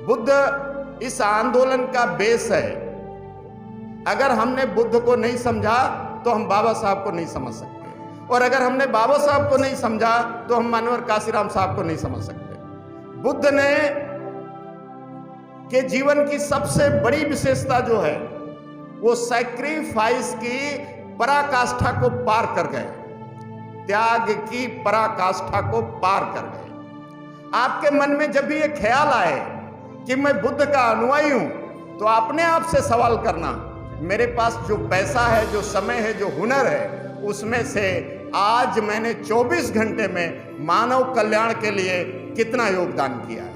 बुद्ध इस आंदोलन का बेस है। अगर हमने बुद्ध को नहीं समझा तो हम बाबा साहब को नहीं समझ सकते, और अगर हमने बाबा साहब को नहीं समझा तो हम मानवर काशीराम साहब को नहीं समझ सकते। बुद्ध ने के जीवन की सबसे बड़ी विशेषता जो है वो सैक्रिफाइस की पराकाष्ठा को पार कर गए, त्याग की पराकाष्ठा को पार कर गए। आपके मन में जब भी ये ख्याल आए कि मैं बुद्ध का अनुयायी हूं, तो अपने आप से सवाल करना, मेरे पास जो पैसा है, जो समय है, जो हुनर है, उसमें से आज मैंने 24 घंटे में मानव कल्याण के लिए कितना योगदान किया है।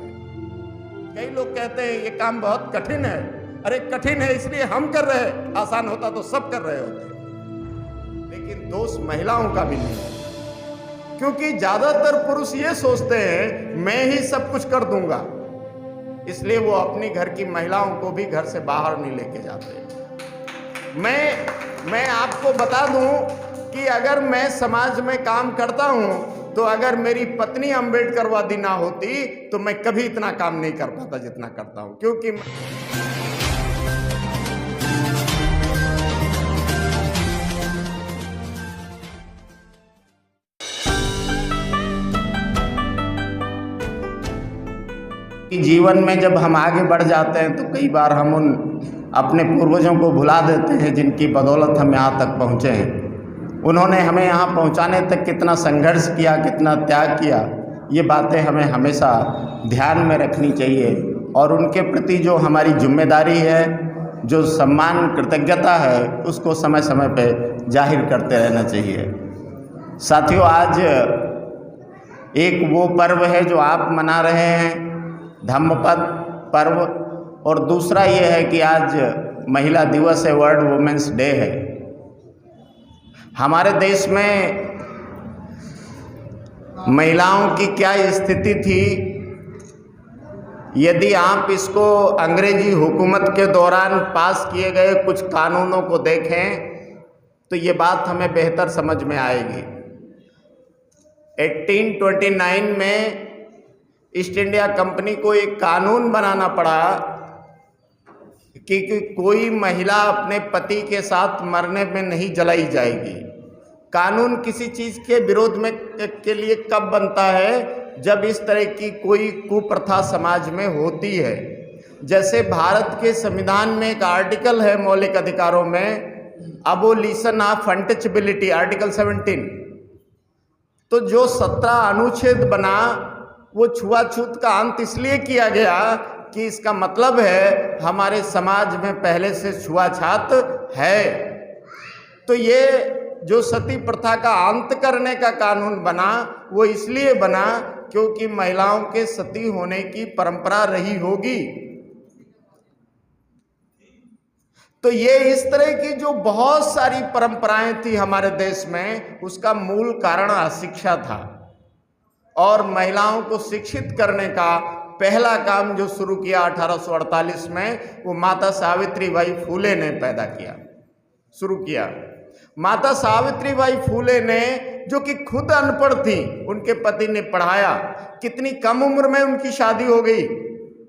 कई लोग कहते हैं ये काम बहुत कठिन है। अरे कठिन है इसलिए हम कर रहे हैं, आसान होता तो सब कर रहे होते। लेकिन दोष महिलाओं का भी नहीं है, क्योंकि ज्यादातर पुरुष ये सोचते हैं मैं ही सब कुछ कर दूंगा, इसलिए वो अपनी घर की महिलाओं को भी घर से बाहर नहीं लेके जाते। मैं आपको बता दूं कि अगर मैं समाज में काम करता हूं तो अगर मेरी पत्नी अंबेडकरवादी ना होती तो मैं कभी इतना काम नहीं कर पाता जितना करता हूं, क्योंकि जीवन में जब हम आगे बढ़ जाते हैं तो कई बार हम उन अपने पूर्वजों को भुला देते हैं जिनकी बदौलत हम यहाँ तक पहुँचे हैं। उन्होंने हमें यहाँ पहुँचाने तक कितना संघर्ष किया, कितना त्याग किया, ये बातें हमें हमेशा ध्यान में रखनी चाहिए, और उनके प्रति जो हमारी जिम्मेदारी है, जो सम्मान कृतज्ञता है, उसको समय समय पे जाहिर करते रहना चाहिए। साथियों, आज एक वो पर्व है जो आप मना रहे हैं, धम्मपद पर्व, और दूसरा ये है कि आज महिला दिवस है, वर्ल्ड वुमेन्स डे है। हमारे देश में महिलाओं की क्या स्थिति थी, यदि आप इसको अंग्रेजी हुकूमत के दौरान पास किए गए कुछ कानूनों को देखें तो ये बात हमें बेहतर समझ में आएगी। 1829 में ईस्ट इंडिया कंपनी को एक कानून बनाना पड़ा कि कोई महिला अपने पति के साथ मरने में नहीं जलाई जाएगी। कानून किसी चीज़ के विरोध में के लिए कब बनता है? जब इस तरह की कोई कुप्रथा समाज में होती है। जैसे भारत के संविधान में एक आर्टिकल है मौलिक अधिकारों में, अबोलिशन ऑफ अनटचेबिलिटी, आर्टिकल 17। तो जो 17 अनुच्छेद बना वो छुआछूत का अंत इसलिए किया गया कि इसका मतलब है हमारे समाज में पहले से छुआछूत है। तो ये जो सती प्रथा का अंत करने का कानून बना वो इसलिए बना क्योंकि महिलाओं के सती होने की परंपरा रही होगी। तो ये इस तरह की जो बहुत सारी परंपराएं थी हमारे देश में, उसका मूल कारण अशिक्षा था, और महिलाओं को शिक्षित करने का पहला काम जो शुरू किया 1848 में, वो माता सावित्रीबाई फूले ने पैदा किया, शुरू किया। माता सावित्रीबाई फूले ने, जो कि खुद अनपढ़ थी, उनके पति ने पढ़ाया। कितनी कम उम्र में उनकी शादी हो गई,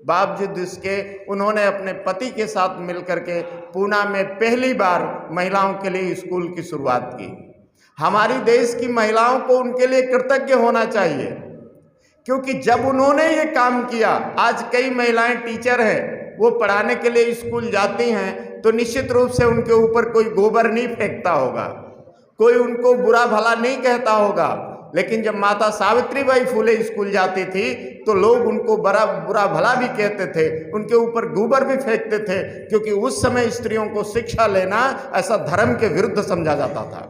बावजूद इसके उन्होंने अपने पति के साथ मिलकर के पूना में पहली बार महिलाओं के लिए स्कूल की शुरुआत की। हमारी देश की महिलाओं को उनके लिए कृतज्ञ होना चाहिए, क्योंकि जब उन्होंने ये काम किया, आज कई महिलाएं टीचर हैं, वो पढ़ाने के लिए स्कूल जाती हैं तो निश्चित रूप से उनके ऊपर कोई गोबर नहीं फेंकता होगा, कोई उनको बुरा भला नहीं कहता होगा। लेकिन जब माता सावित्रीबाई फूले स्कूल जाती थी तो लोग उनको बड़ा बुरा भला भी कहते थे, उनके ऊपर गोबर भी फेंकते थे, क्योंकि उस समय स्त्रियों को शिक्षा लेना ऐसा धर्म के विरुद्ध समझा जाता था।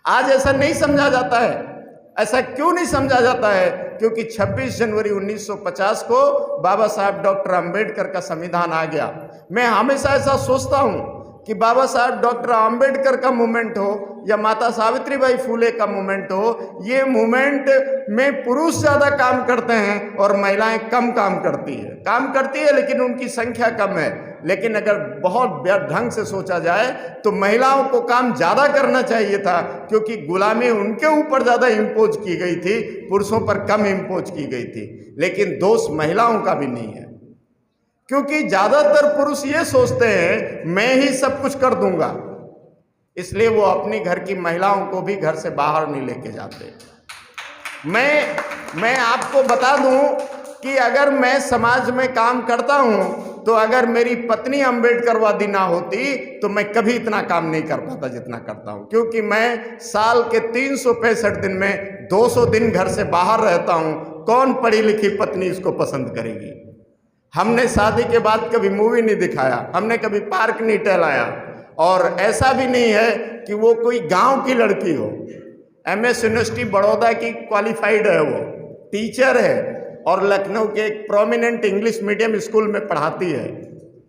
आज ऐसा नहीं समझा जाता है। ऐसा क्यों नहीं समझा जाता है? क्योंकि 26 जनवरी 1950 को बाबा साहब डॉक्टर अंबेडकर का संविधान आ गया। मैं हमेशा ऐसा सोचता हूँ कि बाबा साहब डॉक्टर अंबेडकर का मूवमेंट हो या माता सावित्रीबाई फूले का मूवमेंट हो, ये मूवमेंट में पुरुष ज़्यादा काम करते हैं और महिलाएं कम काम करती है लेकिन उनकी संख्या कम है। लेकिन अगर बहुत ढंग से सोचा जाए तो महिलाओं को काम ज़्यादा करना चाहिए था, क्योंकि गुलामी उनके ऊपर ज़्यादा इम्पोज की गई थी, पुरुषों पर कम इम्पोज की गई थी। लेकिन दोष महिलाओं का भी नहीं है। क्योंकि ज्यादातर पुरुष ये सोचते हैं मैं ही सब कुछ कर दूंगा, इसलिए वो अपनी घर की महिलाओं को भी घर से बाहर नहीं लेके जाते। मैं आपको बता दूं कि अगर मैं समाज में काम करता हूं तो अगर मेरी पत्नी अम्बेडकरवादी ना होती तो मैं कभी इतना काम नहीं कर पाता जितना करता हूं, क्योंकि मैं साल के 365 दिन में 200 दिन घर से बाहर रहता हूं। कौन पढ़ी लिखी पत्नी इसको पसंद करेगी? हमने शादी के बाद कभी मूवी नहीं दिखाया, हमने कभी पार्क नहीं टहलाया, और ऐसा भी नहीं है कि वो कोई गांव की लड़की हो। एमएस यूनिवर्सिटी बड़ौदा की क्वालिफाइड है, वो टीचर है और लखनऊ के एक प्रोमिनेंट इंग्लिश मीडियम स्कूल में पढ़ाती है।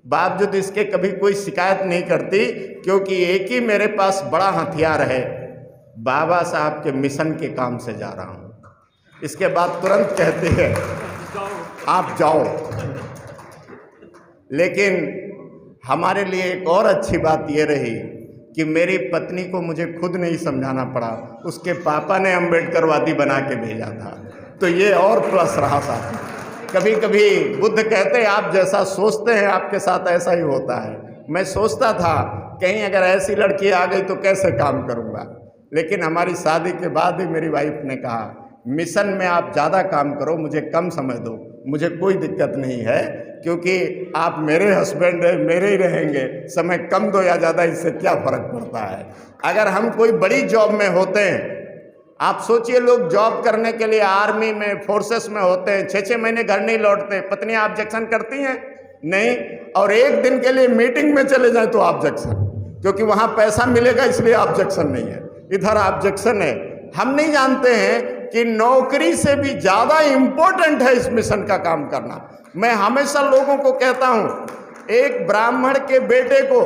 बावजूद इसके कभी कोई शिकायत नहीं करती, क्योंकि एक ही मेरे पास बड़ा हथियार है, बाबा साहब के मिशन के काम से जा रहा हूँ। इसके बाद तुरंत कहते हैं आप जाओ। लेकिन हमारे लिए एक और अच्छी बात ये रही कि मेरी पत्नी को मुझे खुद नहीं समझाना पड़ा, उसके पापा ने अम्बेडकरवादी बना के भेजा था, तो ये और प्लस रहा साथ। कभी कभी बुद्ध कहते हैं आप जैसा सोचते हैं आपके साथ ऐसा ही होता है। मैं सोचता था कहीं अगर ऐसी लड़की आ गई तो कैसे काम करूँगा, लेकिन हमारी शादी के बाद ही मेरी वाइफ ने कहा मिशन में आप ज़्यादा काम करो, मुझे कम समय दो, मुझे कोई दिक्कत नहीं है, क्योंकि आप मेरे हस्बैंड हैं, मेरे ही रहेंगे, समय कम दो या ज़्यादा इससे क्या फ़र्क पड़ता है। अगर हम कोई बड़ी जॉब में होते हैं, आप सोचिए लोग जॉब करने के लिए आर्मी में फोर्सेस में होते हैं, 6-6 महीने घर नहीं लौटते, पत्नियां ऑब्जेक्शन करती हैं? नहीं। और एक दिन के लिए मीटिंग में चले जाएं तो ऑब्जेक्शन, क्योंकि वहां पैसा मिलेगा इसलिए ऑब्जेक्शन नहीं है, इधर ऑब्जेक्शन है। हम नहीं जानते हैं कि नौकरी से भी ज़्यादा इम्पोर्टेंट है इस मिशन का काम करना। मैं हमेशा लोगों को कहता हूं, एक ब्राह्मण के बेटे को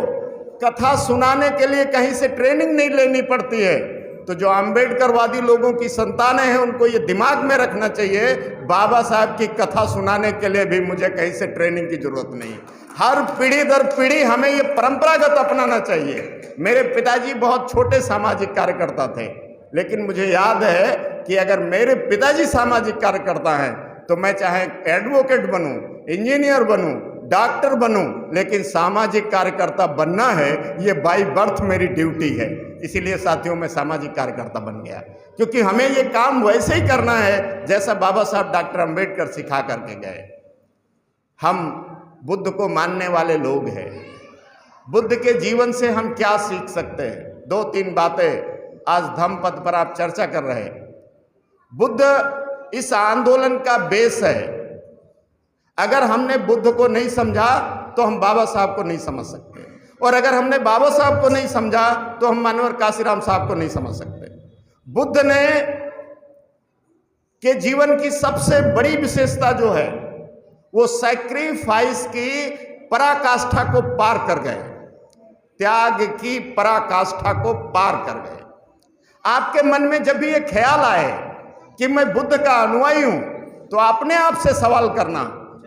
कथा सुनाने के लिए कहीं से ट्रेनिंग नहीं लेनी पड़ती है, तो जो अम्बेडकरवादी लोगों की संतानें हैं उनको ये दिमाग में रखना चाहिए, बाबा साहब की कथा सुनाने के लिए भी मुझे कहीं से ट्रेनिंग की जरूरत नहीं। हर पीढ़ी दर पीढ़ी हमें ये परंपरागत अपनाना चाहिए। मेरे पिताजी बहुत छोटे सामाजिक कार्यकर्ता थे, लेकिन मुझे याद है कि अगर मेरे पिताजी सामाजिक कार्यकर्ता हैं तो मैं चाहे एडवोकेट बनूं, इंजीनियर बनूं, डॉक्टर बनूं, लेकिन सामाजिक कार्यकर्ता बनना है, ये बाय बर्थ मेरी ड्यूटी है। इसीलिए साथियों मैं सामाजिक कार्यकर्ता बन गया, क्योंकि हमें ये काम वैसे ही करना है जैसा बाबा साहब डॉक्टर अंबेडकर सिखा करके गए। हम बुद्ध को मानने वाले लोग हैं, बुद्ध के जीवन से हम क्या सीख सकते हैं? 2-3 बातें आज धम्मपद पर आप चर्चा कर रहे हैं। बुद्ध इस आंदोलन का बेस है। अगर हमने बुद्ध को नहीं समझा तो हम बाबा साहब को नहीं समझ सकते, और अगर हमने बाबा साहब को नहीं समझा तो हम मानवर काशीराम साहब को नहीं समझ सकते। बुद्ध ने के जीवन की सबसे बड़ी विशेषता जो है वो सैक्रिफाइस की पराकाष्ठा को पार कर गए, त्याग की पराकाष्ठा को पार कर गए। आपके मन में जब भी ये ख्याल आए कि मैं बुद्ध का अनुयायी हूं, तो अपने आप से सवाल करना,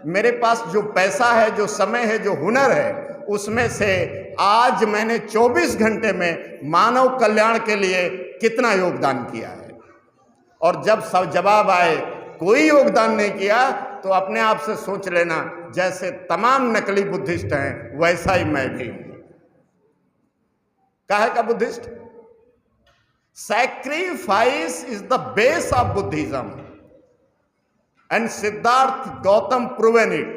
मेरे पास जो पैसा है, जो समय है, जो हुनर है, उसमें से आज मैंने 24 घंटे में मानव कल्याण के लिए कितना योगदान किया है? और जब सब जवाब आए कोई योगदान नहीं किया, तो अपने आप से सोच लेना, जैसे तमाम नकली बुद्धिस्ट हैं वैसा ही मैं भी हूं। काहे का Buddhist? Sacrifice is the base of Buddhism, and Siddharth Gautam proven it.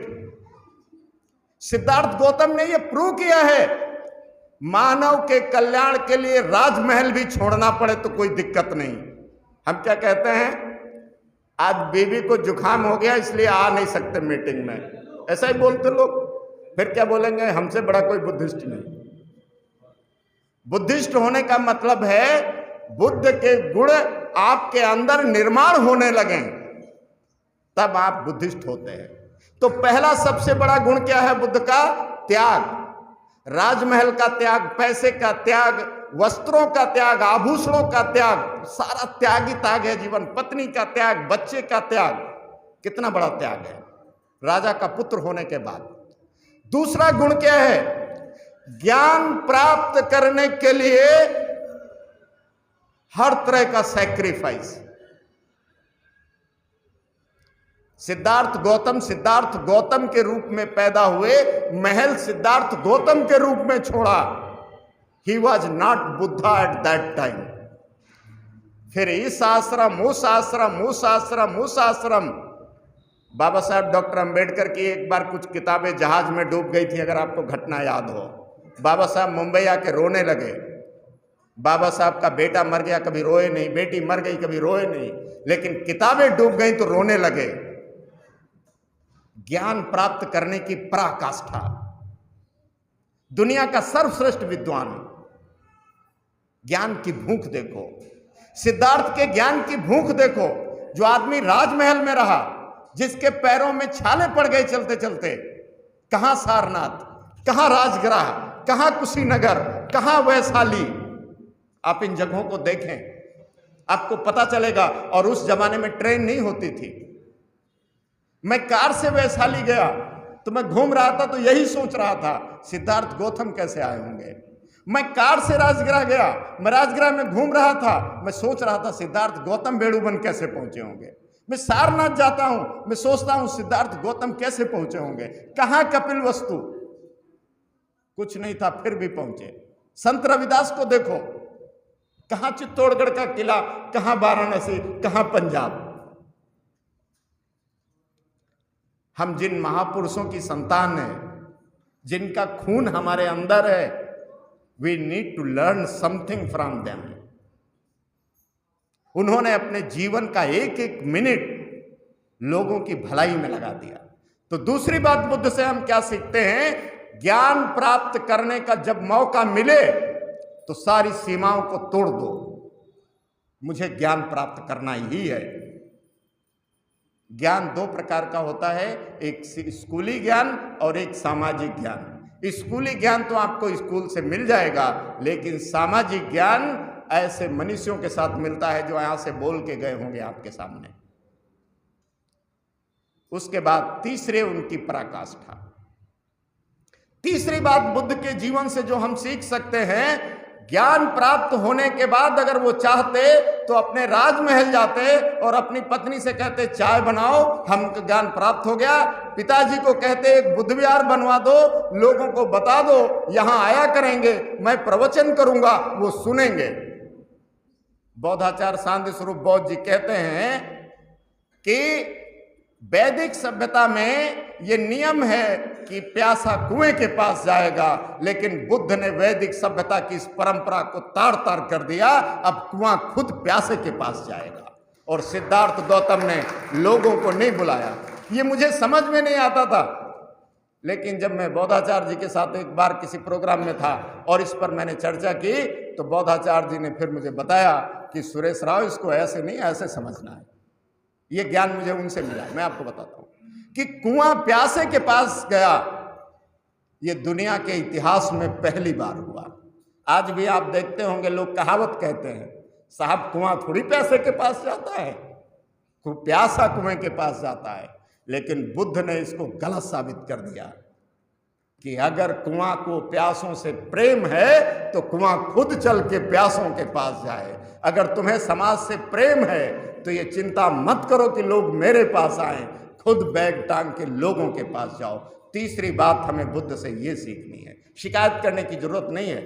Siddharth Gautam ने यह प्रूव किया है, मानव के कल्याण के लिए राजमहल भी छोड़ना पड़े तो कोई दिक्कत नहीं। हम क्या कहते हैं, आज बीवी को जुकाम हो गया इसलिए आ नहीं सकते मीटिंग में, ऐसा ही बोलते लोग। फिर क्या बोलेंगे, हमसे बड़ा कोई बुद्धिस्ट नहीं। बुद्धिस्ट होने का मतलब है बुद्ध के गुण आपके अंदर निर्माण होने लगे, तब आप बुद्धिस्ट होते हैं। तो पहला सबसे बड़ा गुण क्या है बुद्ध का? त्याग। राजमहल का त्याग, पैसे का त्याग, वस्त्रों का त्याग, आभूषणों का त्याग, सारा त्याग ही त्याग है जीवन। पत्नी का त्याग, बच्चे का त्याग, कितना बड़ा त्याग है राजा का पुत्र होने के बाद। दूसरा गुण क्या है? ज्ञान प्राप्त करने के लिए हर तरह का सैक्रिफाइस। सिद्धार्थ गौतम के रूप में पैदा हुए, महल सिद्धार्थ गौतम के रूप में छोड़ा। He was not Buddha at that time. फिर इस आश्रम, उस आश्रम, उस आश्रम, उस आश्रम। बाबा साहब डॉक्टर अंबेडकर की एक बार कुछ किताबें जहाज में डूब गई थी, अगर आपको घटना याद हो। बाबा साहब मुंबई आके रोने लगे। बाबा साहब का बेटा मर गया, कभी रोए नहीं, बेटी मर गई, कभी रोए नहीं, लेकिन किताबें डूब गई तो रोने लगे। ज्ञान प्राप्त करने की पराकाष्ठा, दुनिया का सर्वश्रेष्ठ विद्वान, ज्ञान की भूख देखो, सिद्धार्थ के ज्ञान की भूख देखो। जो आदमी राजमहल में रहा, जिसके पैरों में छाले पड़ गए चलते चलते, कहां सारनाथ, कहां राजगृह, कहां कुशीनगर, कहां वैशाली। आप इन जगहों को देखें, आपको पता चलेगा। और उस जमाने में ट्रेन नहीं होती थी। मैं कार से वैशाली गया तो मैं घूम रहा था तो यही सोच रहा था, सिद्धार्थ गौतम कैसे आए होंगे। मैं कार से राजगृह गया, मैं राजगृह में घूम रहा था, मैं सोच रहा था सिद्धार्थ गौतम बेड़ूबन कैसे पहुंचे होंगे। मैं सारनाथ जाता हूं, मैं सोचता हूं सिद्धार्थ गौतम कैसे पहुंचे होंगे। कहां कपिल वस्तु, कुछ नहीं था, फिर भी पहुंचे। संत रविदास को देखो, कहां चित्तौड़गढ़ का किला, कहां वाराणसी, कहां पंजाब। हम जिन महापुरुषों की संतान हैं, जिनका खून हमारे अंदर है, we need to learn something from them. उन्होंने अपने जीवन का एक एक मिनट लोगों की भलाई में लगा दिया। तो दूसरी बात बुद्ध से हम क्या सीखते हैं? ज्ञान प्राप्त करने का जब मौका मिले तो सारी सीमाओं को तोड़ दो। मुझे ज्ञान प्राप्त करना ही है। ज्ञान दो प्रकार का होता है, एक स्कूली ज्ञान और एक सामाजिक ज्ञान। स्कूली ज्ञान तो आपको स्कूल से मिल जाएगा, लेकिन सामाजिक ज्ञान ऐसे मनुष्यों के साथ मिलता है जो यहां से बोल के गए होंगे आपके सामने। उसके बाद तीसरे उनकी पराकाष्ठा। तीसरी बात बुद्ध के जीवन से जो हम सीख सकते हैं, ज्ञान प्राप्त होने के बाद अगर वो चाहते तो अपने राजमहल जाते और अपनी पत्नी से कहते चाय बनाओ, हमको ज्ञान प्राप्त हो गया। पिताजी को कहते एक बुद्ध विहार बनवा दो, लोगों को बता दो यहां आया करेंगे, मैं प्रवचन करूंगा, वो सुनेंगे। बौद्धाचार्य शांति स्वरूप बौद्ध जी कहते हैं कि वैदिक सभ्यता में ये नियम है कि प्यासा कुएं के पास जाएगा, लेकिन बुद्ध ने वैदिक सभ्यता की इस परंपरा को ताड़ ताड़ कर दिया। अब कुआं खुद प्यासे के पास जाएगा। और सिद्धार्थ गौतम ने लोगों को नहीं बुलाया। ये मुझे समझ में नहीं आता था, लेकिन जब मैं बौद्धाचार्य जी के साथ एक बार किसी प्रोग्राम में था और इस पर मैंने चर्चा की, तो बौद्धाचार्य जी ने फिर मुझे बताया कि सुरेश राव, इसको ऐसे नहीं ऐसे समझना है। ये ज्ञान मुझे उनसे मिला। मैं आपको बताता हूं कि कुआं प्यासे के पास गया, ये दुनिया के इतिहास में पहली बार हुआ। आज भी आप देखते होंगे लोग कहावत कहते हैं, साहब कुआं थोड़ी प्यासे के पास जाता है, प्यासा कुएं के पास जाता है। लेकिन बुद्ध ने इसको गलत साबित कर दिया कि अगर कुआं को प्यासों से प्रेम है तो कुआं खुद चल के प्यासों के पास जाए। अगर तुम्हें समाज से प्रेम है तो ये चिंता मत करो कि लोग मेरे पास आए, खुद बैग टांग के लोगों के पास जाओ। तीसरी बात हमें बुद्ध से ये सीखनी है, शिकायत करने की जरूरत नहीं है।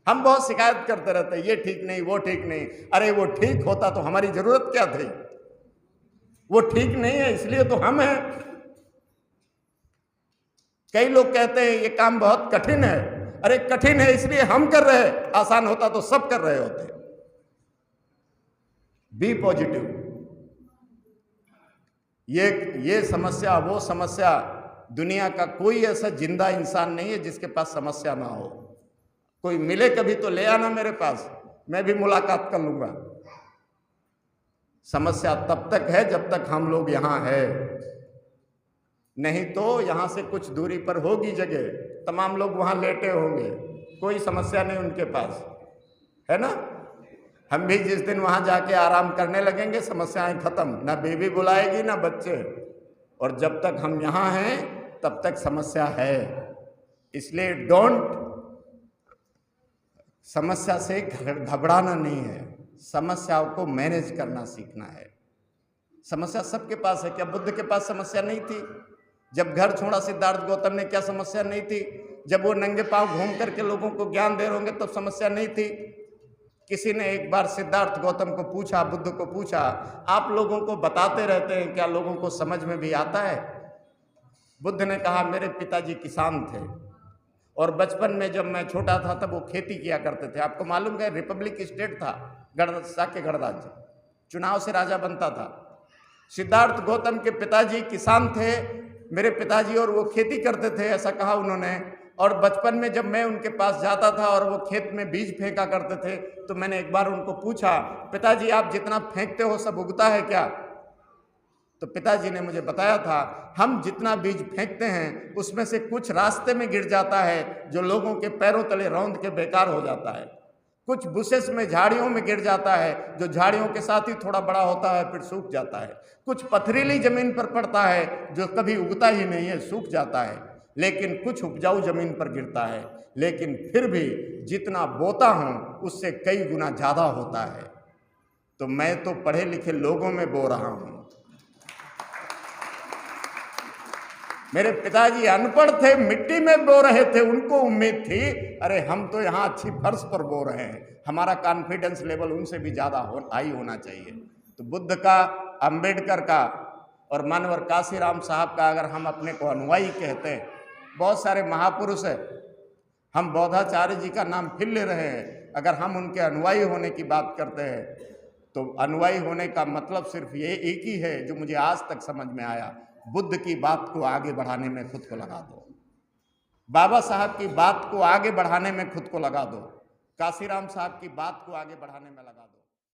हम बहुत शिकायत करते रहते हैं, ये ठीक नहीं, वो ठीक नहीं। अरे वो ठीक होता तो हमारी जरूरत क्या थी? वो ठीक नहीं है इसलिए तो हम हैं। कई लोग कहते हैं ये काम बहुत कठिन है। अरे कठिन है इसलिए हम कर रहे हैं, आसान होता तो सब कर रहे होते। Be positive. ये समस्या, वो समस्या, दुनिया का कोई ऐसा जिंदा इंसान नहीं है जिसके पास समस्या ना हो। कोई मिले कभी तो ले आना मेरे पास, मैं भी मुलाकात कर लूंगा। समस्या तब तक है जब तक हम लोग यहां हैं, नहीं तो यहां से कुछ दूरी पर होगी जगह, तमाम लोग वहां लेटे होंगे, कोई समस्या नहीं उनके पास, है ना। हम भी जिस दिन वहां जाके आराम करने लगेंगे समस्याएं खत्म, ना बीवी बुलाएगी ना बच्चे। और जब तक हम यहां हैं तब तक समस्या है। इसलिए समस्या से घबराना नहीं है, समस्याओं को मैनेज करना सीखना है। समस्या सबके पास है। क्या बुद्ध के पास समस्या नहीं थी? जब घर छोड़ा सिद्धार्थ गौतम ने, क्या समस्या नहीं थी? जब वो नंगे पांव घूम करके लोगों को ज्ञान दे रहे होंगे तब समस्या नहीं थी? किसी ने एक बार सिद्धार्थ गौतम को पूछा, बुद्ध को पूछा, आप लोगों को बताते रहते हैं, क्या लोगों को समझ में भी आता है? बुद्ध ने कहा, मेरे पिताजी किसान थे और बचपन में जब मैं छोटा था तब वो खेती किया करते थे। आपको मालूम है रिपब्लिक स्टेट था, शाक्य गणराज्य, चुनाव से राजा बनता था। सिद्धार्थ गौतम के पिताजी किसान थे, मेरे पिताजी, और वो खेती करते थे, ऐसा कहा उन्होंने। और बचपन में जब मैं उनके पास जाता था और वो खेत में बीज फेंका करते थे तो मैंने एक बार उनको पूछा, पिताजी आप जितना फेंकते हो सब उगता है क्या? तो पिताजी ने मुझे बताया था, हम जितना बीज फेंकते हैं उसमें से कुछ रास्ते में गिर जाता है जो लोगों के पैरों तले रौंद के बेकार हो जाता है, कुछ बुशेस में, झाड़ियों में गिर जाता है जो झाड़ियों के साथ ही थोड़ा बड़ा होता है फिर सूख जाता है, कुछ पथरीली जमीन पर पड़ता है जो कभी उगता ही नहीं है, सूख जाता है, लेकिन कुछ उपजाऊ जमीन पर गिरता है, लेकिन फिर भी जितना बोता हूं उससे कई गुना ज्यादा होता है। तो मैं तो पढ़े लिखे लोगों में बो रहा हूं। मेरे पिताजी अनपढ़ थे, मिट्टी में बो रहे थे, उनको उम्मीद थी अरे हम तो यहाँ अच्छी फर्श पर बो रहे हैं, हमारा कॉन्फिडेंस लेवल उनसे भी ज़्यादा हाई होना चाहिए। तो बुद्ध का, अंबेडकर का और मानवर काशीराम साहब का अगर हम अपने को अनुयायी कहते हैं, बहुत सारे महापुरुष है, हम बौद्धाचार्य जी का नाम फिर ले रहे हैं, अगर हम उनके अनुयायी होने की बात करते हैं तो अनुयायी होने का मतलब सिर्फ ये एक ही है जो मुझे आज तक समझ में आया, बुद्ध की बात को आगे बढ़ाने में खुद को लगा दो, बाबा साहब की बात को आगे बढ़ाने में खुद को लगा दो, काशीराम साहब की बात को आगे बढ़ाने में लगा दो।